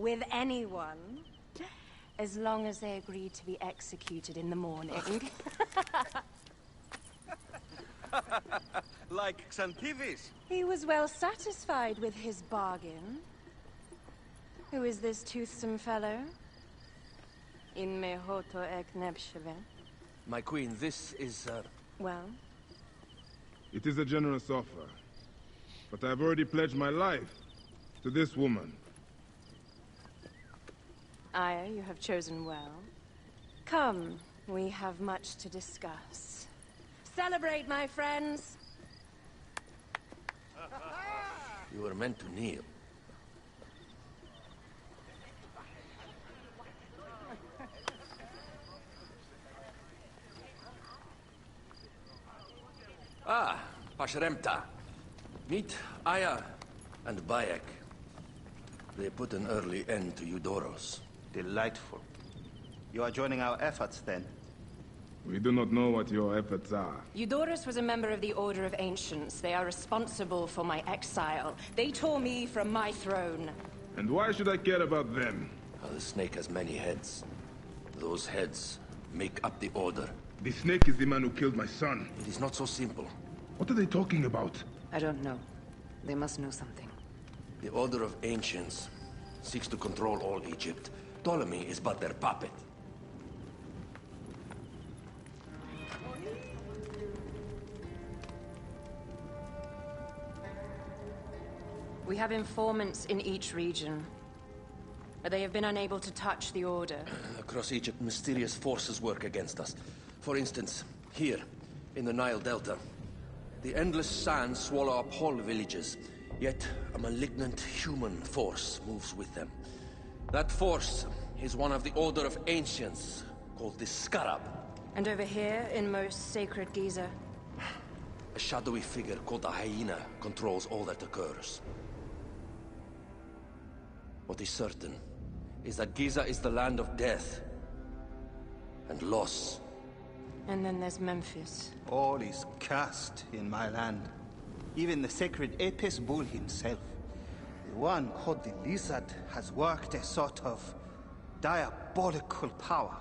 with anyone, as long as they agree to be executed in the morning. Like Xantivis. He was well satisfied with his bargain. Who is this toothsome fellow? In mehoto ek nebsheve. My queen, this is, Well? It is a generous offer. But I've already pledged my life to this woman. Aya, you have chosen well. Come, we have much to discuss. Celebrate, my friends! you were meant to kneel. Ah, Pashremta. Meet Aya and Bayek. They put an early end to Eudoros. Delightful. You are joining our efforts, then? We do not know what your efforts are. Eudoros was a member of the Order of Ancients. They are responsible for my exile. They tore me from my throne. And why should I care about them? The snake has many heads. Those heads make up the Order. The snake is the man who killed my son. It is not so simple. What are they talking about? I don't know. They must know something. The Order of Ancients seeks to control all Egypt. Ptolemy is but their puppet. We have informants in each region, but they have been unable to touch the Order. Across Egypt, mysterious forces work against us. For instance, here, in the Nile Delta, the endless sands swallow up whole villages, yet a malignant human force moves with them. That force is one of the Order of Ancients, called the Scarab. And over here, in most sacred Giza? A shadowy figure called the Hyena controls all that occurs. What is certain is that Giza is the land of death and loss. And then there's Memphis. All is cursed in my land. Even the sacred Apis bull himself. The one called the Lizard has worked a sort of diabolical power.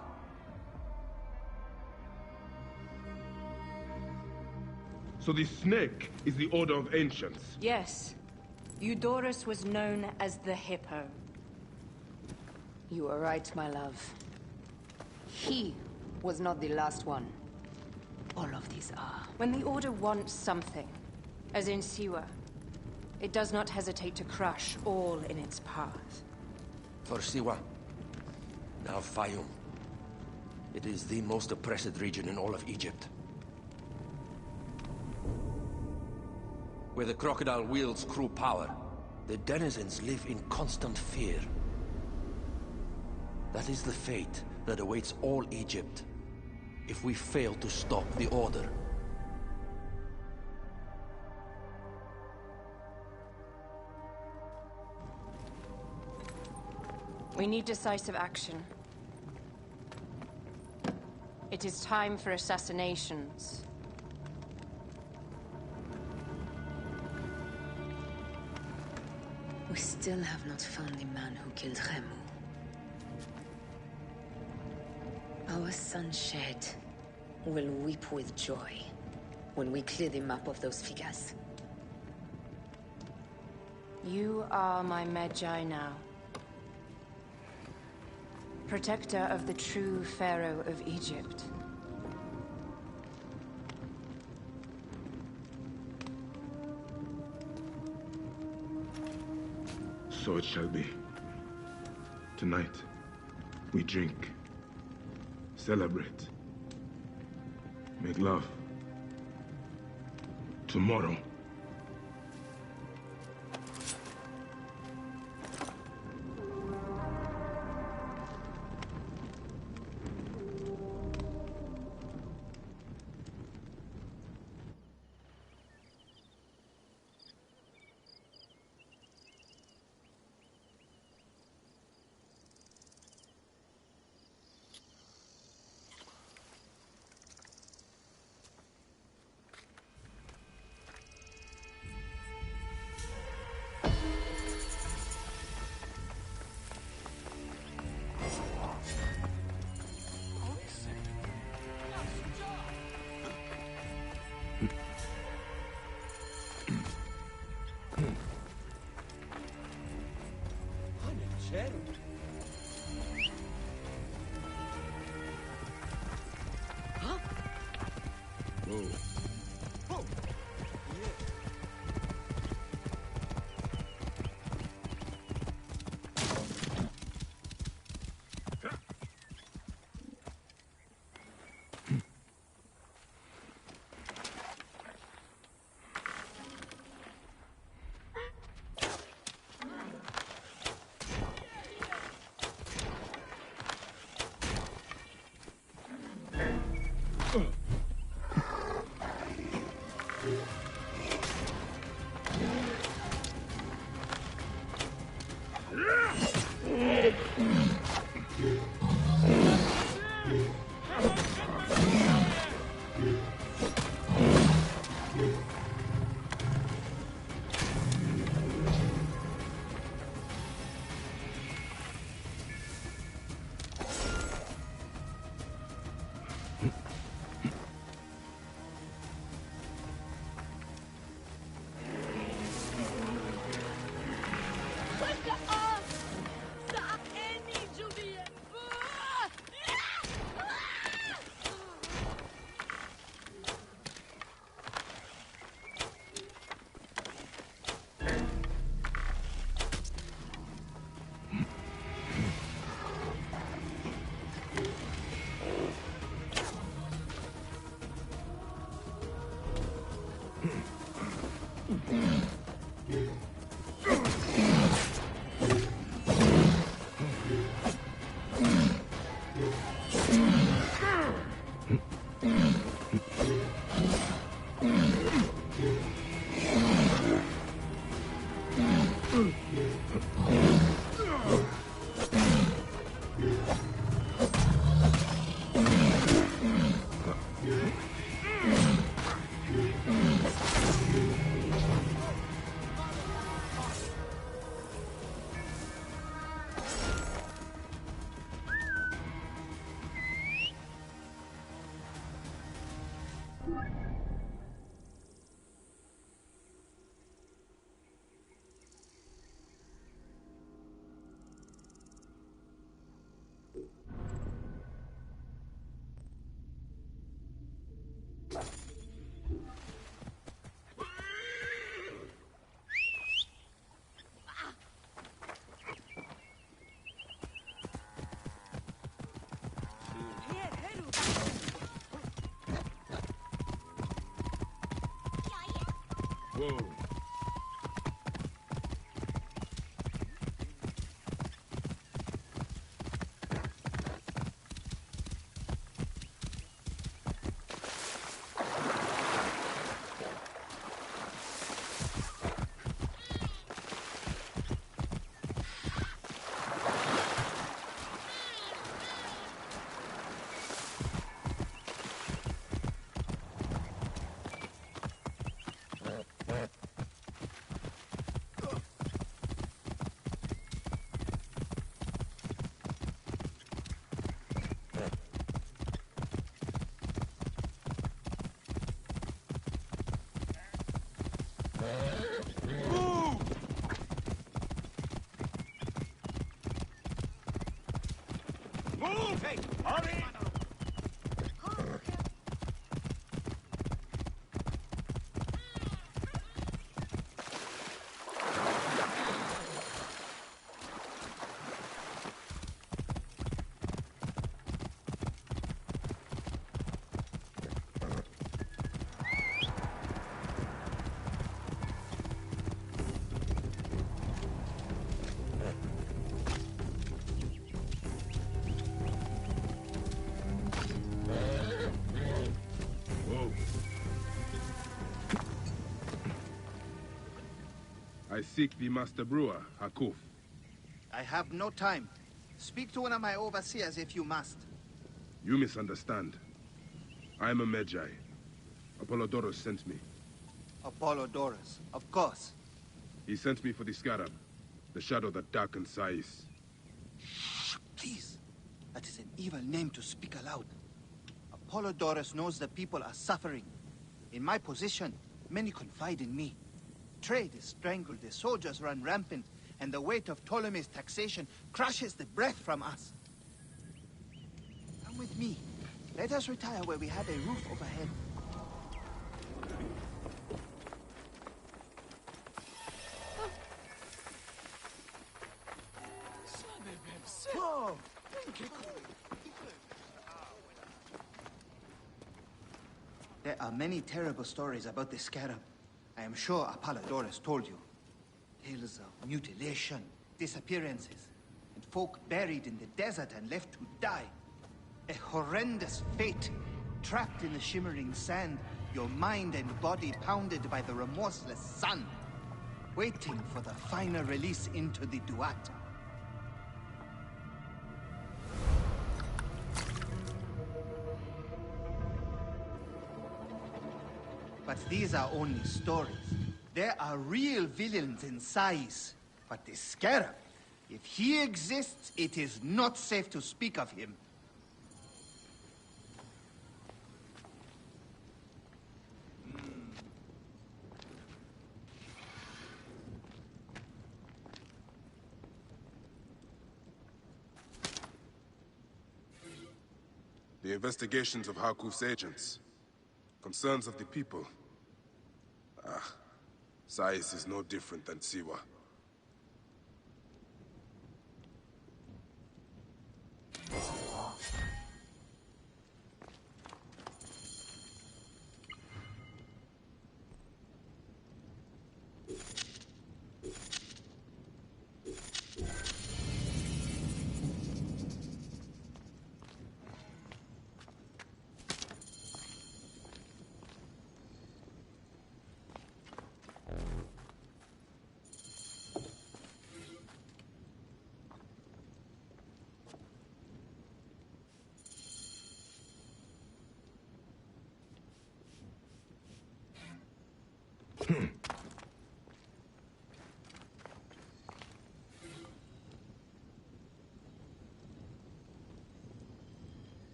So the snake is the Order of Ancients? Yes. Eudoros was known as the Hippo. You are right, my love. He was not the last one. All of these are. When the Order wants something, as in Siwa, it does not hesitate to crush all in its path. For Siwa, now Fayum. It is the most oppressed region in all of Egypt. Where the crocodile wields cruel power, the denizens live in constant fear. That is the fate that awaits all Egypt if we fail to stop the Order. We need decisive action. It is time for assassinations. We still have not found the man who killed Remu. Our son Shed will weep with joy when we clear the map of those figures. You are my Medjay now. Protector of the true Pharaoh of Egypt. So it shall be. Tonight, we drink, celebrate, make love. Tomorrow, Whoa. Whoa. Move! Hey, hurry! I seek the Master Brewer, Hakuf. I have no time. Speak to one of my overseers if you must. You misunderstand. I am a Magi. Apollodorus sent me. Apollodorus, of course. He sent me for the Scarab, the shadow that darkens Sais. Shh, please. That is an evil name to speak aloud. Apollodorus knows the people are suffering. In my position, many confide in me. Trade is strangled, the soldiers run rampant, and the weight of Ptolemy's taxation crushes the breath from us. Come with me. Let us retire where we have a roof overhead. Whoa! There are many terrible stories about the scarab. I am sure Apollodorus told you. Tales of mutilation, disappearances, and folk buried in the desert and left to die. A horrendous fate, trapped in the shimmering sand, your mind and body pounded by the remorseless sun, waiting for the final release into the Duat. But these are only stories. There are real villains in Sais. But the Scarab, if he exists, it is not safe to speak of him. The investigations of Harkuf's agents. Concerns of the people. Sais is no different than Siwa.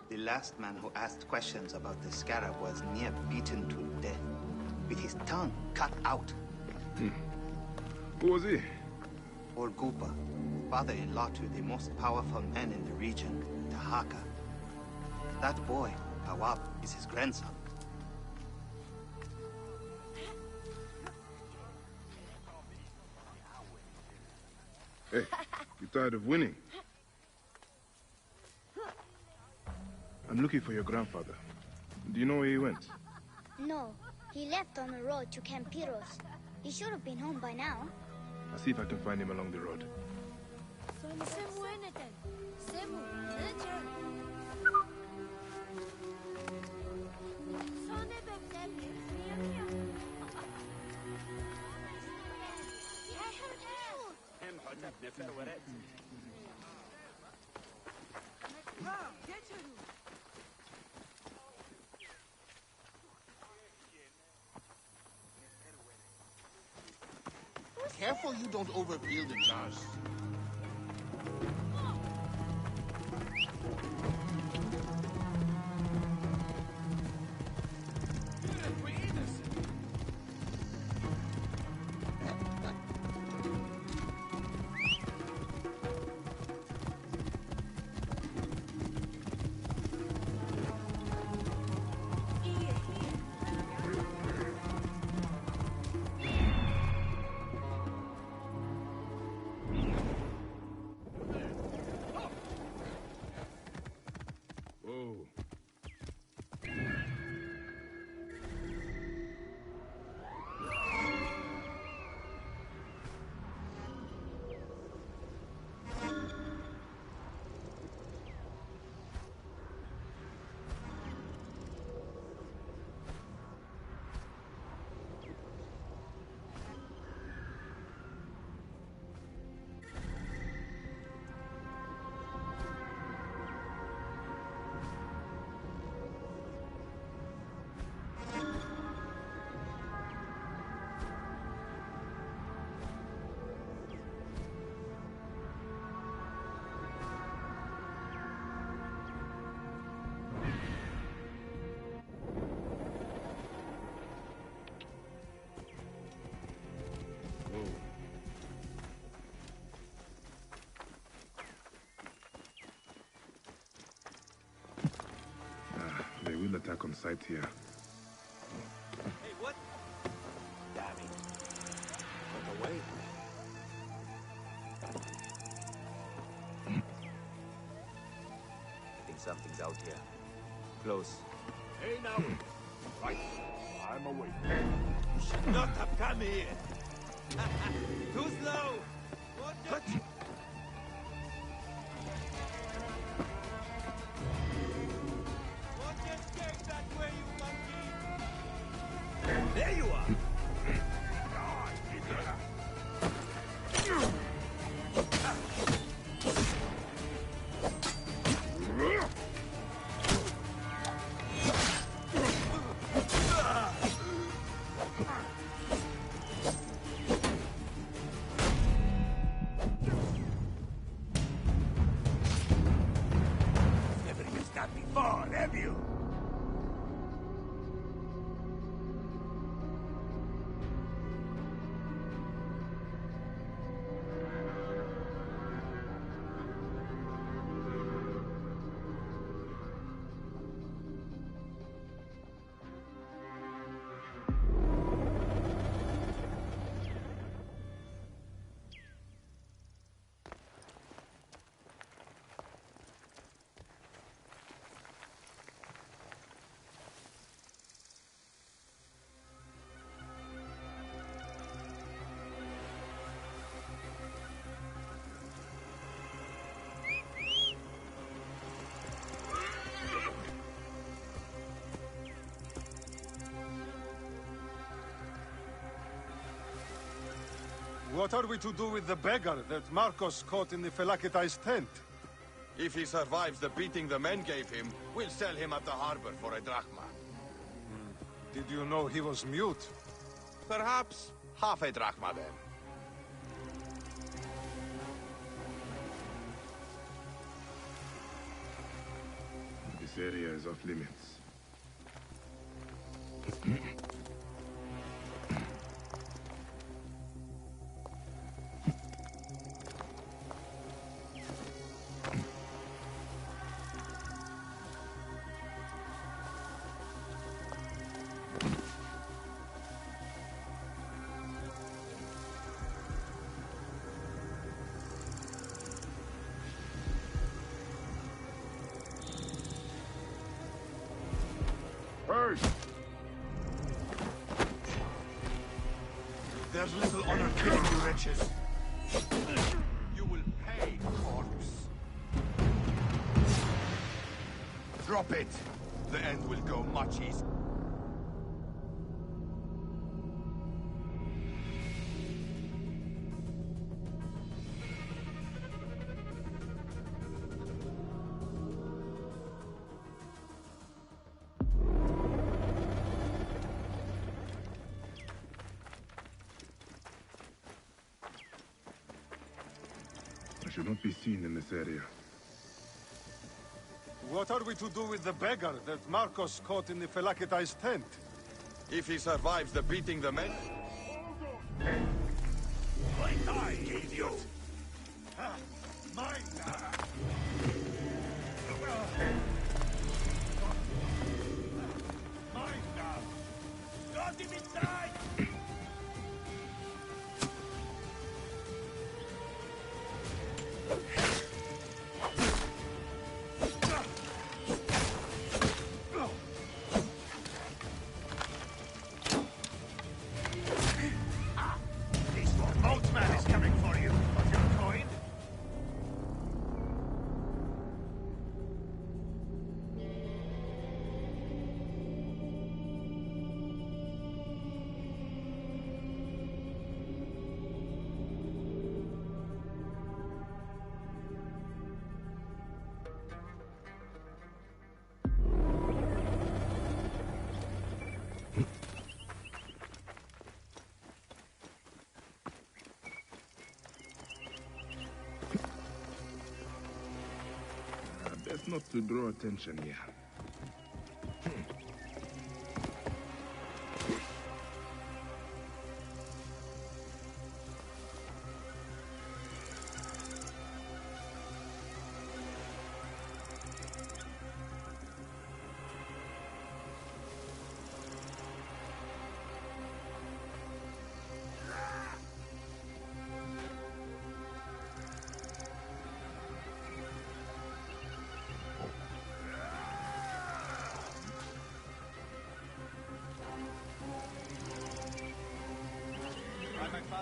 The last man who asked questions about the Scarab was near beaten to death, with his tongue cut out. Who was he? Orgupa, father-in-law to the most powerful man in the region, Tahaka. That boy, Awab, is his grandson. Hey, you tired of winning? I'm looking for your grandfather. Do you know where he went? No, he left on the road to Campiros. He should have been home by now. I'll see if I can find him along the road. Careful you don't overfill the jars. shield attack on sight here. Hey, what? Damn it. Run away. I think something's out here. Close. Hey now. Right. I'm awake. You should not have come here. Too slow. What? There you are! Never used that before, have you? What are we to do with the beggar that Marcos caught in the Phelakitai's tent? If he survives the beating the men gave him, we'll sell him at the harbor for a drachma. Did you know he was mute? Perhaps half a drachma then. This area is off limits. There's little honor killing you wretches. You will pay, corpse. Drop it. The end will go much easier. I should not be seen in this area. What are we to do with the beggar that Marcos caught in the Phelakitai's tent? If he survives the beating the men... Like I gave you! Mine! Mine now! Got him inside! Boatman is coming for you, but you're coined. Best not to draw attention here.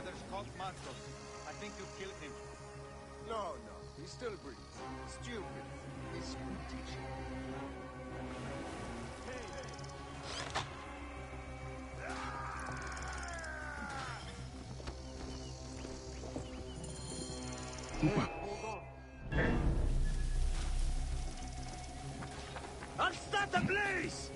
father's called Marcos. I think you killed him. No, no. He still breathes. Stupid. He's teaching. I'll start the blaze!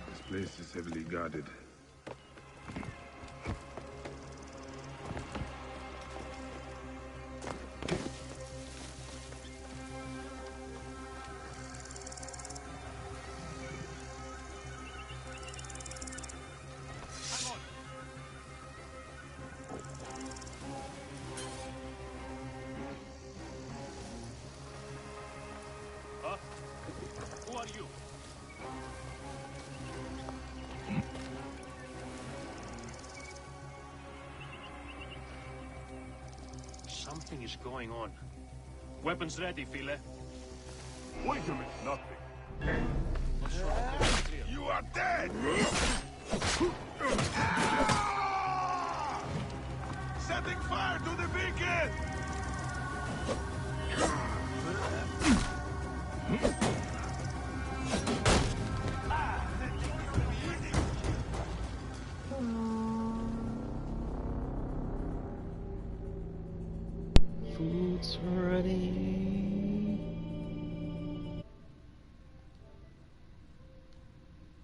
This place is heavily guarded. Huh? Who are you? Something is going on. Weapons ready, File. Wait a minute, nothing. You are dead! Setting fire to the beacon! Food's ready.